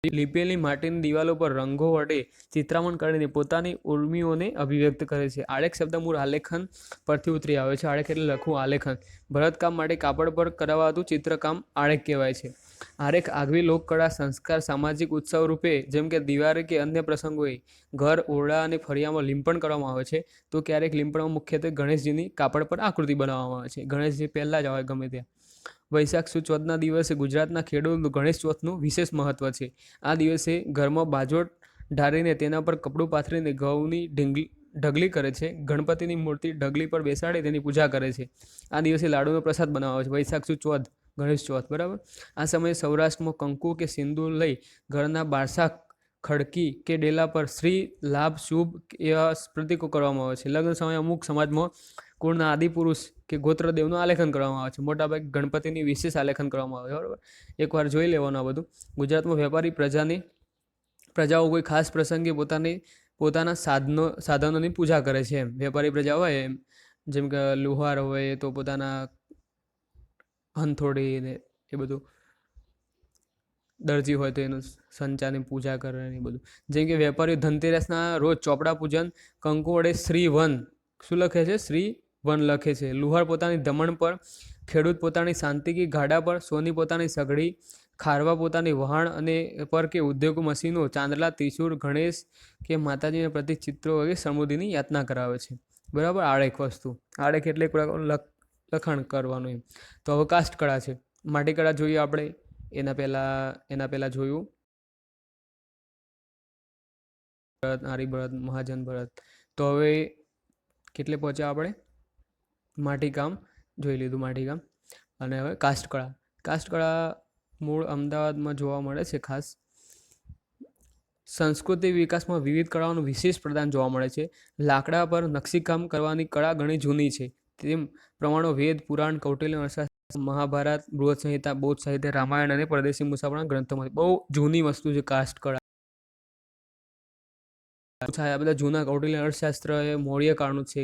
લીપેલી માટીની દિવાલો પર રંગો વડે ચિત્રામણ કરીને પોતાની ઉર્મિઓને અભિવ્યક્ત કરે છે. આલેખ શબ્દ મૂળ આલેખન પરથી ઉતરી આવે છે. આલેખ એટલે લખવું, આલેખન. ભરતકામ માટે કાપડ પર કરાવાતું ચિત્રકામ આલેખ કહેવાય છે. આરેખ આગવી લોકકળા, સંસ્કાર, સામાજિક ઉત્સવ રૂપે જેમ કે દિવાળી કે અન્ય પ્રસંગોએ ઘર, ઓરડા અને ફળિયામાં લીંપણ કરવામાં આવે છે. તો ક્યારેક લીંપણમાં મુખ્યત્વે ગણેશજીની કાપડ પર આકૃતિ બનાવવામાં આવે છે. ગણેશજી પહેલાં જ આવે ગમે ત્યાં. વૈશાખ સુદ ચોથના દિવસે ગુજરાતના ખેડૂત ગણેશ ચોથનું વિશેષ મહત્વ છે. આ દિવસે ઘરમાં બાજોટ ઢારીને તેના પર કપડું પાથરીને ઘઉંની ઢગલી કરે છે. ગણપતિની મૂર્તિ ઢગલી પર બેસાડી તેની પૂજા કરે છે. આ દિવસે લાડુનો પ્રસાદ બનાવે છે. વૈશાખ સુદ ચોથ, ગણેશ ચોથ. બરાબર. આ સમયે સૌરાષ્ટ્રમાં કંકુ કે સિંદૂર લઈ ઘરના બારસા, ખડકી કે ડેલા પર શ્રી, લાભ, શુભ એવા પ્રતીકો કરવામાં આવે છે. લગ્ન સમયે અમુક સમાજમાં કુળના આદિપુરુષ કે ગોત્રદેવનું આલેખન કરવામાં આવે છે. મોટાભાગે ગણપતિની વિશેષ આલેખન કરવામાં આવે છે. બરાબર. એકવાર જોઈ લેવાનું આ બધું. ગુજરાતમાં વેપારી પ્રજાઓ કોઈ ખાસ પ્રસંગે પોતાના સાધનોની પૂજા કરે છે. એમ વેપારી પ્રજા હોય એમ, જેમ કે લુહાર હોય તો પોતાના હંથોડી ને એ બધું, દરજી હોય તો એનું સંચાની પૂજા કરે ને એ બધું. જેમ કે વેપારીઓ ધનતેરસના રોજ ચોપડા પૂજન કંકુ વડે શ્રી વન શું લખે છે? શ્રી વન લખે છે. લુહાર પોતાની ધમણ પર, ખેડૂત પોતાની શાંતિકી ગાડા પર, સોની પોતાની સઘળી, ખારવા પોતાની વહાણ અને પર કે ઉદ્યોગ મશીનો, ચાંદલા, ત્રિશૂળ, ગણેશ કે માતાજીના પ્રતિક ચિત્રો વગેરે સમૃદ્ધિની યાતના કરાવે છે. બરાબર. આળેખ વસ્તુ. આળેખ એટલે લખાણ કરવાનું એમ. તો હવે કાસ્ટકળા છે. માટીકળા જોઈએ આપણે. એના પહેલાં જોયું ભરત, આર્યભટ્ટ, મહાજન ભરત. તો હવે કેટલે પહોંચ્યા આપણે? માટીકામ જોઈ લીધું, માટીકામ. અને હવે કાસ્ટકળા મૂળ અમદાવાદમાં જોવા મળે છે. ખાસ સંસ્કૃતિ વિકાસમાં વિવિધ કળાઓનું વિશેષ પ્રદાન જોવા મળે છે. લાકડા પર નકશીકામ કરવાની કળા ઘણી જૂની છે. તેમ પ્રમાણો વેદ, પુરાણ, કૌટિલ્ય, અર્થશાસ્ત્ર, મહાભારત, બૃહદ સંહિતા, બૌદ્ધ સાહિત્ય, રામાયણ અને પરદેશી મુસાફરના ગ્રંથોમાંથી બહુ જૂની વસ્તુ છે કાસ્ટકળા. આ બધા જૂના કૌટિલ્ય અર્થશાસ્ત્ર એ મૌર્ય કાળનું છે.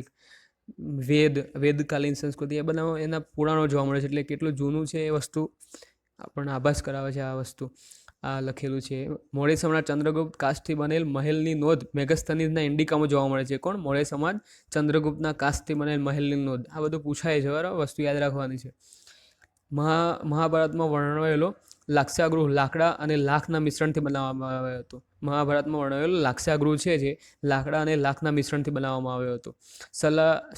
વેદકાલીન સંસ્કૃતિ એ બધા એના પુરાણો જોવા મળે છે. એટલે કેટલું જૂનું છે એ વસ્તુ આપણને આભાસ કરાવે છે. આ વસ્તુ આ લખેલું છે. મૌર્ય સમ્રાટ ચંદ્રગુપ્ત કાસ્ટથી બનેલ મહેલની નોંધ મેગસ્થનીઝના ઇન્ડિકામાં જોવા મળે છે. કોણ? મૌર્ય સમાજ ચંદ્રગુપ્તના કાસ્ટથી બનેલ મહેલની નોંધ. આ બધું પૂછાય છે. બરાબર. વસ્તુ યાદ રાખવાની છે. મહાભારતમાં વર્ણવેલો લાક્ષાગૃહ લાકડા અને લાખના મિશ્રણથી બનાવવામાં આવ્યો હતો. મહાભારતમાં વર્ણવેલો લાક્ષાગૃહ છે જે લાકડા અને લાખના મિશ્રણથી બનાવવામાં આવ્યો હતો.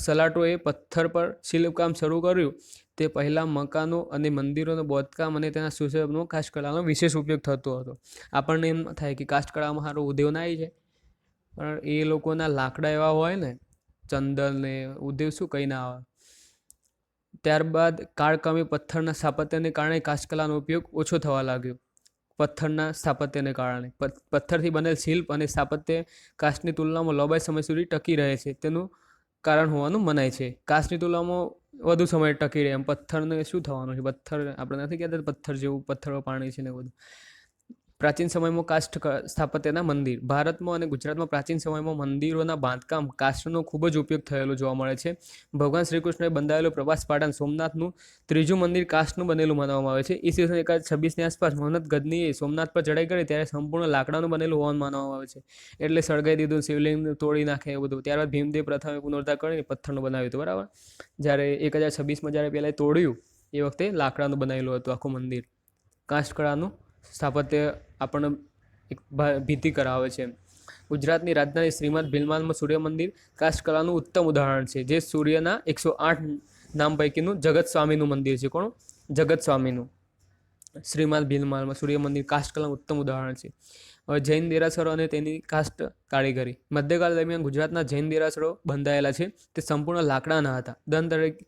સલાટોએ પથ્થર પર શિલ્પકામ શરૂ કર્યું તે પહેલાં મકાનો અને મંદિરોનો બાંધકામ અને તેના સુશોભનો કાષ્ઠકળાનો વિશેષ ઉપયોગ થતો હતો. આપણને એમ થાય કે કાષ્ઠકળામાં સારો ઉદ્યોગ ના આવી જાય, પણ એ લોકોના લાકડા એવા હોય ને, ચંદન ને ઉદ્યોગ શું કંઈ ના આવે. ત્યારબાદ કાળકામી પથ્થરના સ્થાપત્યને કારણે કાષ્ઠકલાનો ઉપયોગ ઓછો થવા લાગ્યો. પથ્થરના સ્થાપત્યને કારણે પથ્થરથી બનેલ શિલ્પ અને સ્થાપત્ય કાષ્ઠની તુલનામાં લાંબા સમય સુધી ટકી રહે છે તેનું કારણ હોવાનું મનાય છે. કાષ્ઠની તુલનામાં વધુ સમય ટકી રહે એમ પથ્થરને શું થવાનું છે? પથ્થર આપણે નથી કહેતા પથ્થર જેવું પથ્થરો પાણી છે ને બધું. પ્રાચીન સમયમાં કાષ્ઠ સ્થાપત્યના મંદિર. ભારતમાં અને ગુજરાતમાં પ્રાચીન સમયમાં મંદિરોના બાંધકામ કાષ્ઠનો ખૂબ જ ઉપયોગ થયેલો જોવા મળે છે. ભગવાન શ્રી કૃષ્ણએ બંધાવેલું પ્રવાસ પાટણ સોમનાથનું ત્રીજું મંદિર કાષ્ઠનું બનેલું માનવામાં આવે છે. ઈસવીસન 1026ની આસપાસ મોહમ્મદ ગઝનીએ સોમનાથ પર ચડાઈ કરી ત્યારે સંપૂર્ણ લાકડાનું બનેલું હોવાનું માનવામાં આવે છે. એટલે સળગાઈ દીધું, શિવલિંગ તોડી નાખે એ બધું. ત્યારબાદ ભીમદેવ પ્રથમે પુનરુદ્ધાર કરીને પથ્થરનું બનાવ્યું હતું. બરાબર. જ્યારે 1026માં જ્યારે પહેલાં તોડ્યું એ વખતે લાકડાનું બનાવેલું હતું આખું મંદિર. કાષ્ઠકળાનું સ્થાપત્ય આપણને એક ભીતિ કરાવે છે. ગુજરાતની રાજધાની શ્રીમદ ભીલવાલમાં સૂર્ય મંદિર કાષ્ઠકળાનું ઉત્તમ ઉદાહરણ છે, જે સૂર્યના 108 નામ પૈકીનું જગત સ્વામીનું મંદિર છે. કોણ? જગત સ્વામીનું. શ્રીમદ ભીલવાલમાં સૂર્ય મંદિર કાષ્ઠકળાનું ઉત્તમ ઉદાહરણ છે. હવે જૈન દેરાસરો અને તેની કાષ્ઠ કારીગરી. મધ્યકાળ દરમિયાન ગુજરાતના જૈન દેરાસરો બંધાયેલા છે તે સંપૂર્ણ લાકડાના હતા. ઉદાહરણ તરીકે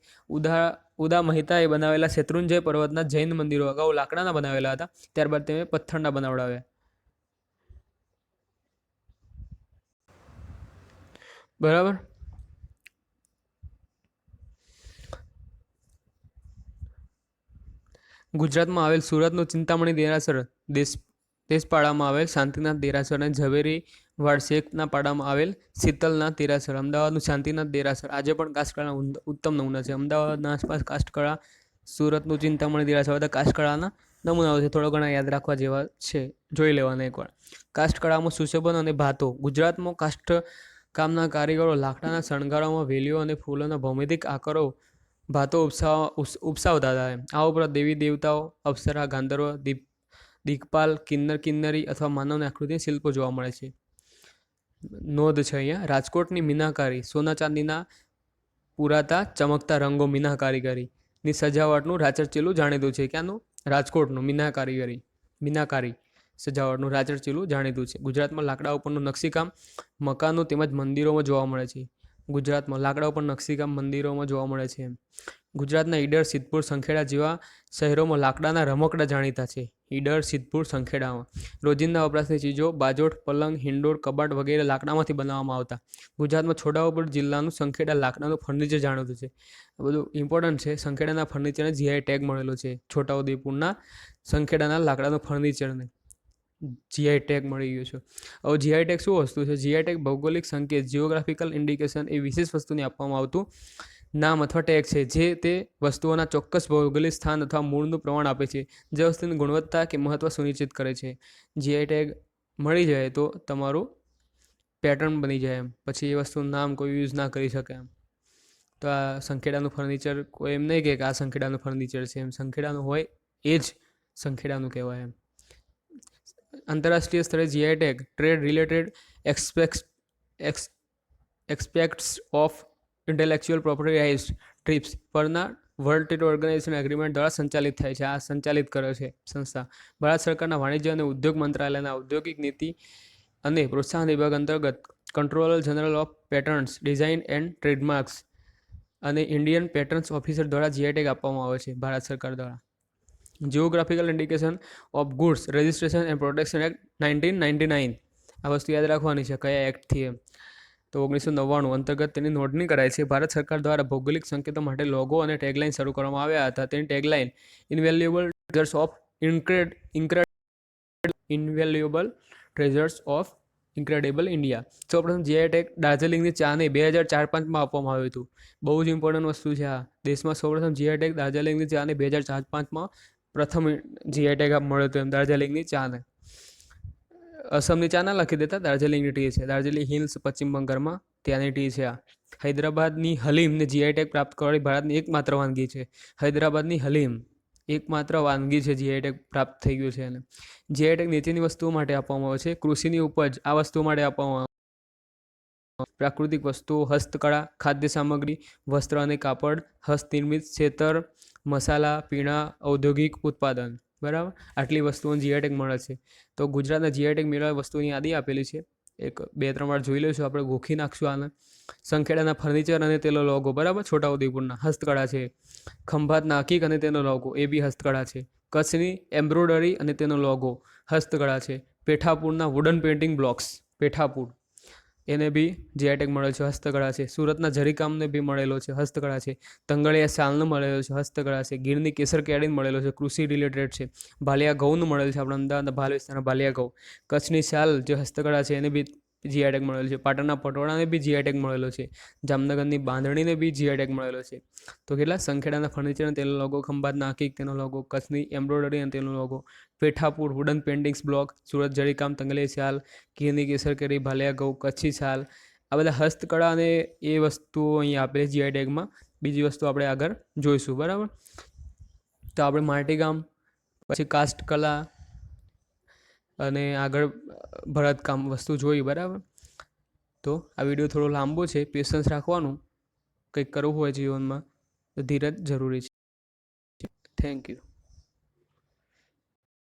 ઉદા મહેતાએ બનાવેલા શેત્રુંજય પર્વતના જૈન મંદિરો અગાઉ લાકડાના બનાવેલા હતા, ત્યારબાદ તેને પથ્થરના બનાવડાવ્યા. બરાબર. ગુજરાતમાં આવેલ સુરતનું ચિંતામણી દેરાસર, દેશપાડામાં આવેલ શાંતિનાથ દેરાસર અને ઝવેરી વાડ શેખના પાડામાં આવેલ શીતલનાથ દેરાસર, અમદાવાદનું શાંતિનાથ દેરાસર આજે પણ કાષ્ઠકળાના ઉત્તમ નમૂના છે. અમદાવાદના આસપાસ કાષ્ઠકળા, સુરતનું ચિંતામણી દેરાસર બધા કાષ્ઠકળાના નમૂનાઓ છે. થોડા ઘણા યાદ રાખવા જેવા છે, જોઈ લેવાના એકવાર. કાષ્ઠકળામાં સુશોભન અને ભાતો. ગુજરાતમાં કાષ્ઠકામના કારીગરો લાકડાના શણગારોમાં વેલીઓ અને ફૂલોના ભૌમિતિક આકારો ભાતો ઉપસાવતા હતા. આ ઉપરાંત દેવી દેવતાઓ, અપ્સરા, ગાંધર્વ, દિક્પાલ, કિન્નરી અથવા માનવની આકૃતિ શિલ્પો જોવા મળે છે. નોંધ છે અહીંયા. રાજકોટની મીનાકારી. સોના ચાંદીના પુરાતા ચમકતા રંગો મીના કારીગરીની સજાવટનું રાચરચીલું જાણીતું છે. ક્યાંનું? રાજકોટનું મીનાકારી સજાવટનું રાચરચીલું જાણીતું છે. ગુજરાતમાં લાકડા ઉપરનું નકશીકામ મકાનો તેમજ મંદિરોમાં જોવા મળે છે. ગુજરાતમાં લાકડા ઉપર નકશીકામ મંદિરોમાં જોવા મળે છે. ગુજરાતના ઈડર, સિદ્ધપુર, સંખેડા જેવા શહેરોમાં લાકડાના રમકડા જાણીતા છે. ઈડર, સિદ્ધપુર, સંખેડામાં રોજિંદા વપરાશની ચીજો બાજોઠ, પલંગ, હિંડોળ, કબાટ વગેરે લાકડામાંથી બનાવવામાં આવતા. ગુજરાતમાં છોટાઉદેપુર જિલ્લાનું સંખેડા લાકડાનું ફર્નિચર જાણીતું છે. આ બધું ઇમ્પોર્ટન્ટ છે. સંખેડાના ફર્નિચરને જીઆઈ ટેગ મળેલો છે. છોટાઉદેપુરના સંખેડાના લાકડાનું ફર્નિચરને જીઆઈ ટેગ મળી ગયો છે. હવે જીઆઈ ટેગ શું વસ્તુ છે? જીઆઈ ટેગ ભૌગોલિક સંકેત, જીઓગ્રાફિકલ ઇન્ડિકેશન એ વિશેષ વસ્તુને આપવામાં આવતું નામ અથવા ટેગ છે જે તે વસ્તુઓના ચોક્કસ ભૌગોલિક સ્થાન અથવા મૂળનું પ્રમાણ આપે છે, જે વસ્તુની ગુણવત્તા કે મહત્વ સુનિશ્ચિત કરે છે. જીઆઈ ટેગ મળી જાય તો તમારું પેટર્ન બની જાય એમ, પછી એ વસ્તુનું નામ કોઈ યુઝ ના કરી શકે એમ. તો આ સંખેડાનું ફર્નિચર કોઈ એમ નહીં કે આ સંખેડાનું ફર્નિચર છે, એમ સંખેડાનું હોય એ જ સંખેડાનું કહેવાય એમ. આંતરરાષ્ટ્રીય સ્તરે GI tag trade related aspects of intellectual property rights TRIPS પરના વર્લ્ડ ટ્રેડ ઓર્ગેનાઇઝેશન એગ્રીમેન્ટ દ્વારા સંચાલિત થાય છે. આ સંચાલિત કરે છે સંસ્થા. ભારત સરકારના વાણિજ્ય અને ઉદ્યોગ મંત્રાલયના ઔદ્યોગિક નીતિ અને પ્રોત્સાહન વિભાગ અંતર્ગત controller general of patterns, design and trademarks અને ઇન્ડિયન પેટર્ન્સ ઓફિસર દ્વારા જીઆઈ ટેગ આપવામાં આવે છે ભારત સરકાર દ્વારા. Geographical indication of goods registration and protection act 1999 આ વસ્તુ યાદ રાખવાની છે કયા એક્ટથી એમ. તો 1999 અંતર્ગત તેની નોંધણી કરાય છે. ભારત સરકાર દ્વારા ભૌગોલિક સંકેતો માટે લોગો અને ટેગલાઇન શરૂ કરવામાં આવ્યા હતા. તેની ટેગલાઇન ઇનવેલ્યુએબલ ટ્રેઝર્સ ઓફ ઇન્ક્રેડિબલ ઇન્ડિયા. સૌપ્રથમ જીઆઈ ટેગ દાર્જિલિંગની ચાને 2004-05માં આપવામાં આવ્યું હતું. બહુ જ ઇમ્પોર્ટન્ટ વસ્તુ છે આ. દેશમાં સૌપ્રથમ જીઆઈ ટેગ દાર્જિલિંગની ચાને 2004-05માં પ્રથમ જીઆઈ ટેગ મળ્યો હતો એમ દાર્જિલિંગની ચાને. અસમની ચા ના લખી દેતા, દાર્જિલિંગની ટી છે. દાર્જિલિંગ હિલ્સ પશ્ચિમ બંગાળમાં ત્યાંની ટી છે આ. હૈદરાબાદની હલીમને જીઆઈ ટેગ પ્રાપ્ત કરવાની ભારતની એકમાત્ર વાનગી છે. હૈદરાબાદની હલીમ એકમાત્ર વાનગી છે જીઆઈ ટેગ પ્રાપ્ત થઈ ગયું છે એને. જીઆઈ ટેગ નીચેની વસ્તુઓ માટે આપવામાં આવે છે. કૃષિની ઉપજ આ વસ્તુઓ માટે આપવામાં આવે. પ્રાકૃતિક વસ્તુઓ, હસ્તકળા, ખાદ્ય સામગ્રી, વસ્ત્ર અને કાપડ, હસ્તનિર્મિત ખેતર, મસાલા, પીણા, ઔદ્યોગિક ઉત્પાદન. બરાબર, આટલી વસ્તુઓ જીઆઈ ટેગ મળે છે. તો ગુજરાતના જીઆઈ ટેગ મેળવેલા વસ્તુઓની યાદી આપેલી છે. એક 2-3 વાર જોઈ લઈશું, આપણે ગોખી નાખશું આને. સંખેડાના ફર્નિચર અને તેનો લોગો, બરાબર, છોટાઉદેપુરના હસ્તકળા છે. ખંભાતના હકીક અને તેનો લોગો, એ બી હસ્તકળા છે. કચ્છની એમ્બ્રોઇડરી અને તેનો લોગો હસ્તકળા છે. પેઠાપુરના વુડન પેઇન્ટિંગ બ્લોક્સ, પેઠાપુર, એને બી જીઆઈ ટેગ મળેલો છે, હસ્તકળા છે. સુરતના જરીકામને બી મળેલો છે, હસ્તકળા છે. તંગળિયા શાલનો મળેલો છે, હસ્તકળા છે. ગીરની કેસર કેળીનો મળેલો છે, કૃષિ રિલેટેડ છે. ભાલિયા ઘઉંનું મળેલ છે, આપણા અમદાવાદના ભાલ વિસ્તારના ભાલિયા ઘઉં. કચ્છની શાલ જે હસ્તકળા છે એને બી જીઆઈ ટેગ મળેલો છે. પાટણના પટોળાને બી જીઆઈ ટેગ મળેલો છે. જામનગરની બાંધણીને બી જીઆઈ ટેગ મળેલો છે. તો કેટલા? સંખેડાના ફર્નિચર અને તેનો લોગો, ખંભાતના હકીક તેનો લોગો, કચ્છની એમ્બ્રોઇડરી અને તેનો logo, Pethapur wooden paintings block, Surat જરીકામ, તંગલિયા શાલ, ગીરની કેસર કેરી, ભાલિયા ઘઉં, કચ્છી શાલ, આ બધા હસ્તકળા અને એ વસ્તુઓ અહીં આપેલી જીઆઈ ટેગમાં. બીજી વસ્તુ આપણે આગળ જોઈશું, બરાબર. તો આપણે માટીકામ, પછી કાસ્ટકલા અને આગળ ભરતકામ વસ્તુ જોઈ, બરાબર. તો આ વિડીયો થોડો લાંબો છે, પેશન્સ રાખવાનું. કંઈક કરવું હોય જીવનમાં તો ધીરજ જરૂરી છે. Thank you.